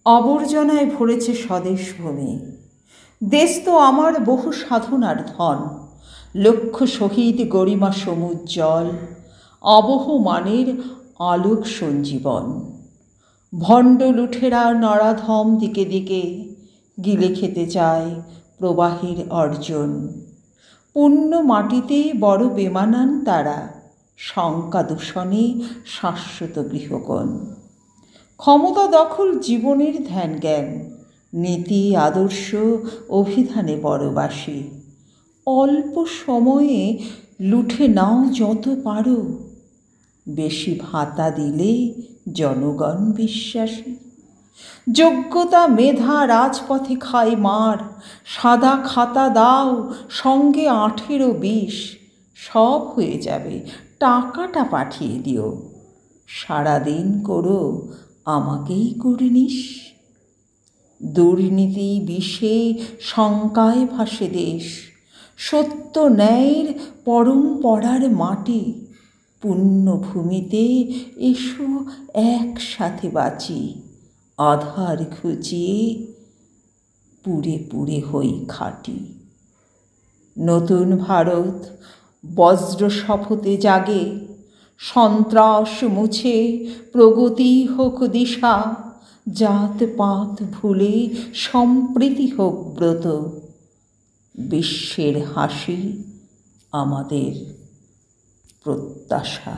আবর্জনায় ভরেছে স্বদেশ ভূমি। দেশ তো আমার বহু সাধনার ধন, লক্ষ শহীদ গরিমা সমুজ্জ্বল, আবহমানের আলোক সঞ্জীবন। ভণ্ড লুঠেরা নরাধম দিকে দিকে গিলে খেতে চায় প্রবাহের অর্জন। পুণ্য মাটিতে বড় বেমানান তারা, শঙ্কা দূষণে শাশ্বত গৃহকোণ। ক্ষমতা দখল জীবনের ধ্যান জ্ঞান, নীতি আদর্শ অভিধানে পরবাসী। অল্প সময়ে লুঠে নাও যত পারো, বেশি ভাতা দিলে জনগণ বিশ্বাসী। যোগ্যতা মেধা রাজপথে খায় মার, সাদা খাতা দাও সঙ্গে 18-20, সব হয়ে যাবে, টাকাটা পাঠিয়ে দিও। সারাদিন করো আমাকেই কুর্নিশ। দুর্নীতি বিষে শঙ্কায় ভাসে দেশ, সত্য ন্যায়ের পরম্পরার মাটি। পুণ্যভূমিতে এসো একসাথে বাঁচি, আধার ঘুচিয়ে পুড়ে পুড়ে হই খাঁটি। নতুন ভারত বজ্র শপথে জাগে, সন্ত্রাস মুছে প্রগতি হোক দিশা। জাতপাত ভুলে সম্প্রীতি হোক ব্রত, বিশ্বের হাসি আমাদের প্রত্যাশা।